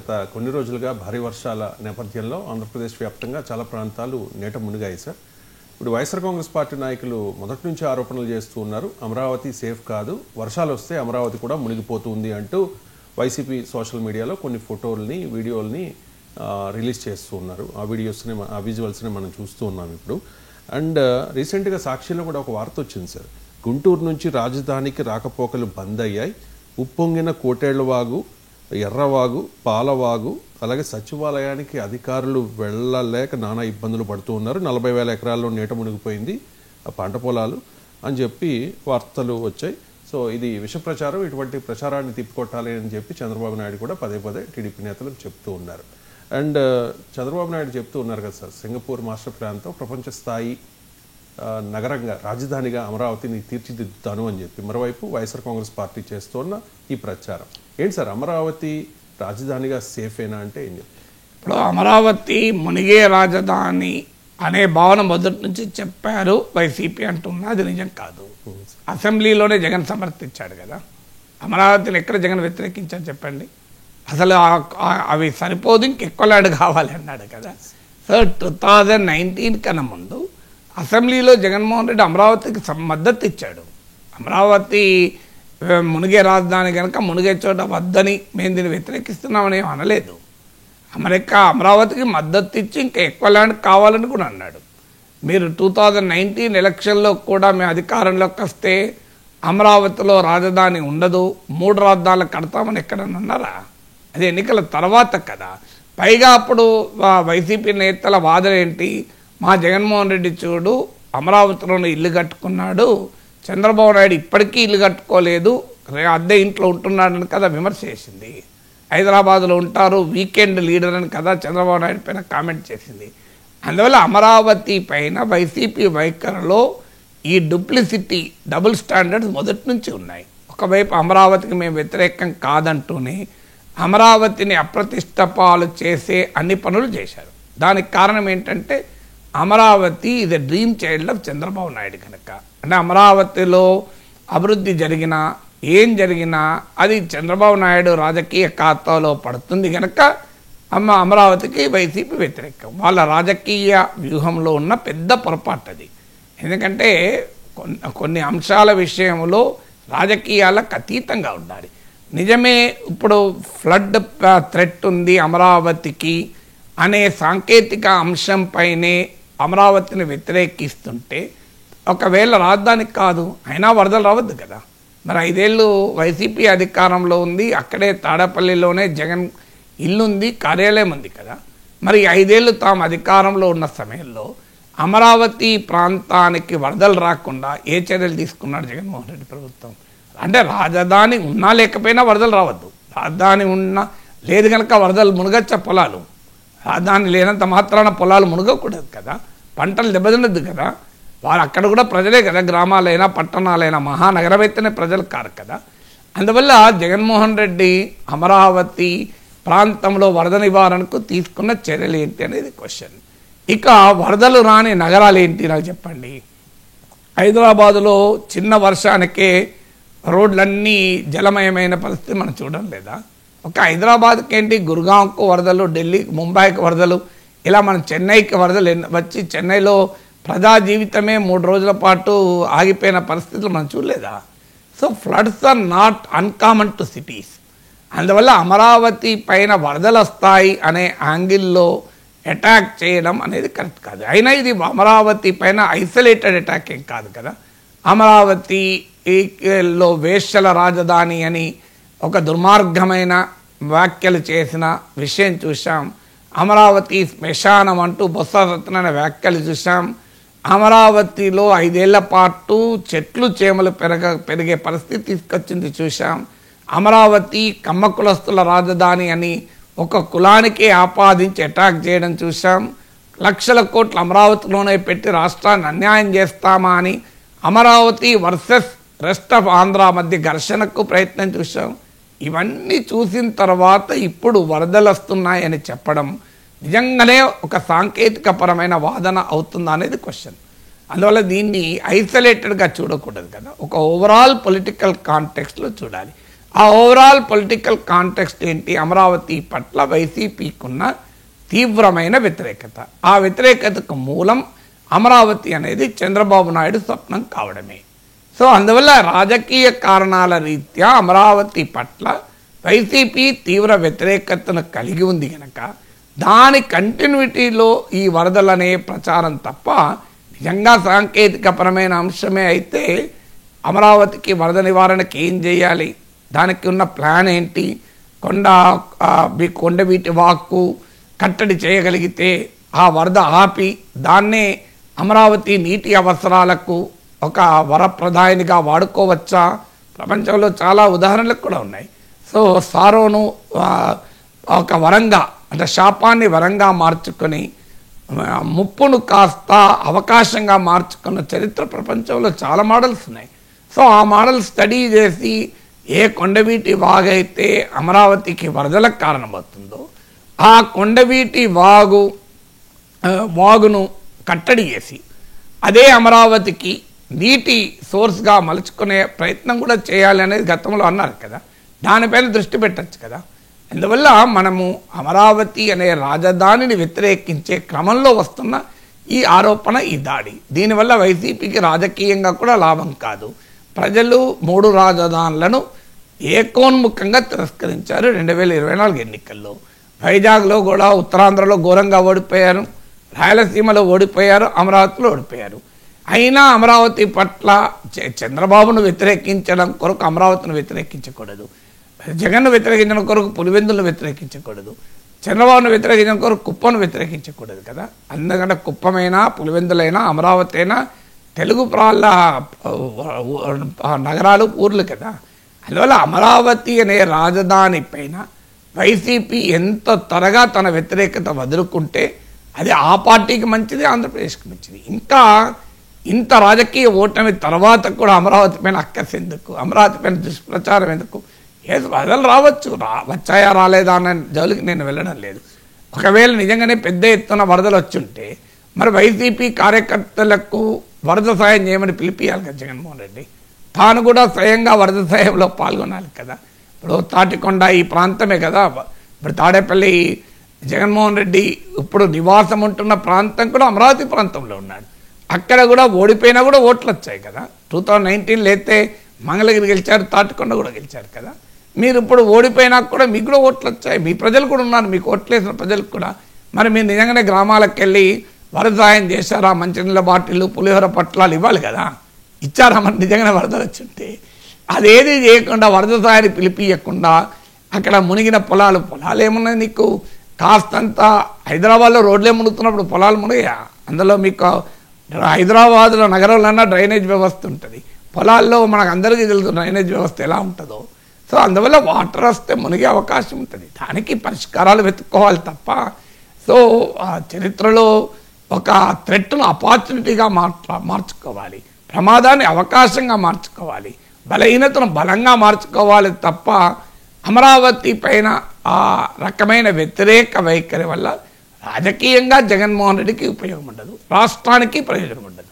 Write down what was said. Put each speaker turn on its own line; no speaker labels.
గత కొన్ని రోజులుగా భారీ వర్షాల నేపథ్యంలో ఆంధ్రప్రదేశ్ వ్యాప్తంగా చాలా ప్రాంతాలు నీట మునిగాయి సార్. ఇప్పుడు వైఎస్ఆర్ కాంగ్రెస్ పార్టీ నాయకులు మొదటి నుంచి ఆరోపణలు చేస్తూ ఉన్నారు. అమరావతి సేఫ్ కాదు, వర్షాలు వస్తే అమరావతి కూడా మునిగిపోతుంది అంటూ వైసీపీ సోషల్ మీడియాలో కొన్ని ఫోటోల్ని వీడియోల్ని రిలీజ్ చేస్తూ ఉన్నారు. ఆ విజువల్స్ని మనం చూస్తూ ఉన్నాం ఇప్పుడు. అండ్ రీసెంట్గా సాక్షిలో కూడా ఒక వార్త వచ్చింది సార్. గుంటూరు నుంచి రాజధానికి రాకపోకలు బంద్ అయ్యాయి. ఉప్పొంగిన కోటేళ్లవాగు, ఎర్రవాగు, పాలవాగు, అలాగే సచివాలయానికి అధికారులు వెళ్ళలేక నానా ఇబ్బందులు పడుతూ ఉన్నారు. 40,000 ఎకరాల్లో నీట మునిగిపోయింది పంట పొలాలు అని చెప్పి వార్తలు వచ్చాయి. సో ఇది విష ప్రచారం, ఇటువంటి ప్రచారాన్ని తిప్పికొట్టాలి అని చెప్పి చంద్రబాబు నాయుడు కూడా పదే పదే టీడీపీ నేతలకు చెప్తూ ఉన్నారు. అండ్ చంద్రబాబు నాయుడు చెప్తూ ఉన్నారు కదా సార్, సింగపూర్ మాస్టర్ ప్లాన్తో ప్రపంచ స్థాయి నగరంగా, రాజధానిగా అమరావతిని తీర్చిదిద్దుతాను అని చెప్పి. మరోవైపు వైఎస్ఆర్ కాంగ్రెస్ పార్టీ చేస్తున్న ఈ ప్రచారం ఏంటి సార్? అమరావతి రాజధానిగా సేఫేనా అంటే ఏం చెప్తారు?
ఇప్పుడు అమరావతి మునిగే రాజధాని అనే భావన మొదటి నుంచి చెప్పారు వైసీపీ అంటున్నా, అది నిజం కాదు. అసెంబ్లీలోనే జగన్ సమర్థించాడు కదా. అమరావతిని ఎక్కడ జగన్ వ్యతిరేకించారు చెప్పండి? అసలు అవి సరిపోదు, ఇంకెక్కువ ల్యాండ్ కావాలి అన్నాడు కదా. సో 2019 కన్నా ముందు అసెంబ్లీలో జగన్మోహన్ రెడ్డి అమరావతికి మద్దతు ఇచ్చాడు. అమరావతి మునిగే రాజధాని కనుక మునిగే చోట వద్దని మేము దీన్ని వ్యతిరేకిస్తున్నామని అనలేదు. అమరావతికి మద్దతు ఇచ్చి ఇంకా ఎక్కువ ల్యాండ్ కావాలని కూడా అన్నాడు. మీరు 2019 ఎలక్షన్లో కూడా మేము అధికారంలోకి వస్తే అమరావతిలో రాజధాని ఉండదు, 3 రాజధానులు కడతామని ఎక్కడన్నా అన్నారా? అది ఎన్నికల తర్వాత కదా. పైగా అప్పుడు వైసీపీ నేతల వాదన ఏంటి? మా జగన్మోహన్ రెడ్డి చూడు అమరావతిలోనే ఇల్లు కట్టుకున్నాడు, చంద్రబాబు నాయుడు ఇప్పటికీ ఇల్లు కట్టుకోలేదు, అద్దె ఇంట్లో ఉంటున్నాడని కదా విమర్శ చేసింది. హైదరాబాద్లో ఉంటారు, వీకెండ్ లీడర్ అని కదా చంద్రబాబు నాయుడు పైన కామెంట్ చేసింది. అందువల్ల అమరావతి పైన వైసీపీ వైఖరిలో ఈ డూప్లిసిటీ, డబుల్ స్టాండర్డ్స్ మొదటి నుంచి ఉన్నాయి. ఒకవైపు అమరావతికి మేము వ్యతిరేకం కాదంటూనే అమరావతిని అప్రతిష్ట పాలు చేసే అన్ని పనులు చేశారు. దానికి కారణం ఏంటంటే అమరావతి ఇది dream child of Chandrababu Naidu కనుక. అంటే అమరావతిలో అభివృద్ధి జరిగినా ఏం జరిగినా అది చంద్రబాబు నాయుడు రాజకీయ ఖాతాలో పడుతుంది కనుక అమరావతికి వైసీపీ వ్యతిరేకం. వాళ్ళ రాజకీయ వ్యూహంలో ఉన్న పెద్ద పొరపాటు అది. ఎందుకంటే కొన్ని అంశాల విషయంలో రాజకీయాలకు అతీతంగా ఉండాలి. నిజమే, ఇప్పుడు ఫ్లడ్ థ్రెట్ ఉంది అమరావతికి అనే సాంకేతిక అంశంపైనే అమరావతిని వ్యతిరేకిస్తుంటే ఒకవేళ రాజధానికి కాదు అయినా వరదలు రావద్దు కదా. మరి 5 ఏళ్ళు వైసీపీ అధికారంలో ఉంది, అక్కడే తాడేపల్లిలోనే జగన్ ఇల్లుంది, కార్యాలయం ఉంది కదా. మరి 5 ఏళ్ళు తాము అధికారంలో ఉన్న సమయంలో అమరావతి ప్రాంతానికి వరదలు రాకుండా ఏ చర్యలు తీసుకున్నాడు జగన్మోహన్ రెడ్డి ప్రభుత్వం? అంటే రాజధాని ఉన్నా లేకపోయినా వరదలు రావద్దు, రాజధాని ఉన్నా లేదు కనుక వరదలు మునగచ్చ పొలాలు, రాజధాని లేనంత మాత్రాన పొలాలు మునగకూడదు కదా, పంటలు దెబ్బతినద్దు కదా. వారు అక్కడ కూడా ప్రజలే కదా, గ్రామాలైనా పట్టణాలైనా, మహానగరమైతేనే ప్రజలు కారు కదా. అందువల్ల జగన్మోహన్ రెడ్డి అమరావతి ప్రాంతంలో వరద నివారణకు తీసుకున్న చర్యలు ఏంటి అనేది క్వశ్చన్. ఇక వరదలు రాని నగరాలు ఏంటి నాకు చెప్పండి? హైదరాబాదులో చిన్న వర్షానికే రోడ్లన్నీ జలమయమైన పరిస్థితి మనం చూడడం లేదా? ఒక హైదరాబాద్కి ఏంటి, గుర్గాంకు వరదలు, ఢిల్లీకి, ముంబైకి వరదలు, ఇలా మనం చెన్నైకి వరదలు వచ్చి చెన్నైలో ప్రజా జీవితమే 3 రోజుల పాటు ఆగిపోయిన పరిస్థితులు మనం చూడలేదా? So floods are not uncommon to cities. అందువల్ల అమరావతి పైన వరదలు వస్తాయి అనే యాంగిల్లో అటాక్ చేయడం అనేది కరెక్ట్ కాదు. అయినా ఇది అమరావతి పైన ఐసోలేటెడ్ అటాక్ ఏం కాదు కదా. అమరావతిలో వేశ్యల రాజధాని అని ఒక దుర్మార్గమైన వ్యాఖ్యలు చేసిన విషయం చూసాం. అమరావతి శ్మశానం అంటూ బొత్స సత్యనారాయణ వ్యాఖ్యలు చూసాం. అమరావతిలో 5 ఏళ్ల పాటు చెట్లు చేమలు పెరిగే పరిస్థితి తీసుకొచ్చింది చూసాం. అమరావతి కమ్మ కులస్తుల రాజధాని అని ఒక కులానికి ఆపాదించి అటాక్ చేయడం చూసాం. లక్షల కోట్లు అమరావతిలోనే పెట్టి రాష్ట్రాన్ని అన్యాయం చేస్తామా అని Amaravati versus rest of Andhra మధ్య ఘర్షణకు ప్రయత్నం చూసాం. ఇవన్నీ చూసిన తర్వాత ఇప్పుడు వరదలు వస్తున్నాయని చెప్పడం నిజంగానే ఒక సాంకేతిక పరమైన వాదన అవుతుందా అనేది క్వశ్చన్. అందువల్ల దీన్ని ఐసోలేటెడ్గా చూడకూడదు కదా, ఒక ఓవరాల్ పొలిటికల్ కాంటెక్స్ట్లో చూడాలి. ఆ ఓవరాల్ పొలిటికల్ కాంటెక్స్ట్ ఏంటి? అమరావతి పట్ల వైసీపీకున్న తీవ్రమైన వ్యతిరేకత. ఆ వ్యతిరేకతకు మూలం అమరావతి అనేది చంద్రబాబు నాయుడు స్వప్నం కావడమే. సో అందువల్ల రాజకీయ కారణాల రీత్యా అమరావతి పట్ల వైసీపీ తీవ్ర వ్యతిరేకతను కలిగి ఉంది కనుక దాని కంటిన్యూటీలో ఈ వరదలనే ప్రచారం తప్ప నిజంగా సాంకేతికపరమైన అంశమే అయితే అమరావతికి వరద నివారణకి ఏం చేయాలి, దానికి ఉన్న ప్లాన్ ఏంటి, కొండవీటి వాక్కు కట్టడి చేయగలిగితే ఆ వరద ఆపి దాన్నే అమరావతి నీటి అవసరాలకు ఒక వరప్రదాయనిగా వాడుకోవచ్చా? ప్రపంచంలో చాలా ఉదాహరణలు కూడా ఉన్నాయి. సో సారోను ఒక వరంగా, అంటే శాపాన్ని వరంగా మార్చుకొని ముప్పును కాస్త అవకాశంగా మార్చుకున్న చరిత్ర ప్రపంచంలో చాలా మోడల్స్ ఉన్నాయి. సో ఆ మోడల్ స్టడీ చేసి ఏ కొండవీటి వాగైతే అమరావతికి వరదలకు కారణమవుతుందో ఆ కొండవీటి వాగును కట్టడి చేసి అదే అమరావతికి నీటి సోర్స్గా మలుచుకునే ప్రయత్నం కూడా చేయాలి అనేది గతంలో అన్నారు కదా. దానిపైన దృష్టి పెట్టచ్చు కదా. అందువల్ల మనము అమరావతి అనే రాజధానిని వ్యతిరేకించే క్రమంలో వస్తున్న ఈ ఆరోపణ, ఈ దాడి, దీనివల్ల వైసీపీకి రాజకీయంగా కూడా లాభం కాదు. ప్రజలు 3 రాజధానులను ఏకోన్ముఖంగా తిరస్కరించారు 2024 ఎన్నికల్లో. వైజాగ్లో కూడా, ఉత్తరాంధ్రలో ఘోరంగా ఓడిపోయారు, రాయలసీమలో ఓడిపోయారు, అమరావతిలో ఓడిపోయారు. అయినా అమరావతి పట్ల చంద్రబాబును వ్యతిరేకించడం కొరకు అమరావతిని వ్యతిరేకించకూడదు, జగన్ను వ్యతిరేకించడం కొరకు పులివెందులను వ్యతిరేకించకూడదు, చంద్రబాబును వ్యతిరేకించడం కొరకు కుప్పను వ్యతిరేకించకూడదు కదా. అందుకంటే కుప్పమైనా, పులివెందులైనా, అమరావతి అయినా తెలుగు ప్రాంత నగరాలు, ఊర్లు కదా. అందువల్ల అమరావతి అనే రాజధాని పైన వైసీపీ ఎంత త్వరగా తన వ్యతిరేకత వదులుకుంటే అది ఆ పార్టీకి మంచిది, ఆంధ్రప్రదేశ్కి మంచిది. ఇంకా ఇంత రాజకీయ ఓటమి తర్వాత కూడా అమరావతి పైన అక్కస్ ఎందుకు, అమరావతి పైన దుష్ప్రచారం ఎందుకు? ఏదో వరదలు రావచ్చు, వచ్చాయా రాలేదా అన్న జోలికి నేను వెళ్ళడం లేదు. ఒకవేళ నిజంగానే పెద్ద ఎత్తున వరదలు వచ్చుంటే మరి వైసీపీ కార్యకర్తలకు వరద సాయం చేయమని పిలిపియాలి కదా జగన్మోహన్ రెడ్డి. తాను కూడా స్వయంగా వరద సాయంలో పాల్గొనాలి కదా. ఇప్పుడు తాటికొండ ఈ ప్రాంతమే కదా, ఇప్పుడు తాడేపల్లి జగన్మోహన్ రెడ్డి ఇప్పుడు నివాసం ఉంటున్న ప్రాంతం కూడా అమరావతి ప్రాంతంలో ఉన్నాడు. అక్కడ కూడా ఓడిపోయినా కూడా ఓట్లు వచ్చాయి కదా. 2019 అయితే మంగళగిరి గెలిచారు, తాటికొండ కూడా గెలిచారు కదా. మీరు ఇప్పుడు ఓడిపోయినా కూడా మీకు కూడా ఓట్లు వచ్చాయి, మీ ప్రజలు కూడా ఉన్నారు, మీకు ఓట్లేసిన ప్రజలకు కూడా. మరి మీరు నిజంగానే గ్రామాలకు వెళ్ళి వరద సాయం చేశారా? మంచినీళ్ళ బాటిళ్ళు, పులిహోర పట్లాలు ఇవ్వాలి కదా. ఇచ్చారా? మరి నిజంగానే వరదలు వచ్చుంటే అదేది చేయకుండా, వరద సాయాన్ని పిలిపియకుండా అక్కడ మునిగిన పొలాలు ఏమున్నాయి నీకు? కాస్తంత హైదరాబాద్లో రోడ్లే మునుగుతున్నప్పుడు పొలాలు మునిగా. అందులో మీకు హైదరాబాద్లో నగరంలో డ్రైనేజ్ వ్యవస్థ ఉంటుంది, పొలాల్లో మనకు అందరికీ తెలుసు డ్రైనేజ్ వ్యవస్థ ఎలా ఉంటుందో. సో అందువల్ల వాటర్ వస్తే మునిగే అవకాశం ఉంటుంది. దానికి పరిష్కారాలు వెతుక్కోవాలి తప్ప సో ఆ చరిత్రలో ఒక థ్రెట్ను ఆపర్చునిటీగా మార్చుకోవాలి, ప్రమాదాన్ని అవకాశంగా మార్చుకోవాలి, బలహీనతను బలంగా మార్చుకోవాలి తప్ప అమరావతి పైన ఆ రకమైన వ్యతిరేక వైఖరి వల్ల రాజకీయంగా జగన్మోహన్ రెడ్డికి ఉపయోగం ఉండదు, రాష్ట్రానికి ప్రయోజనం ఉండదు.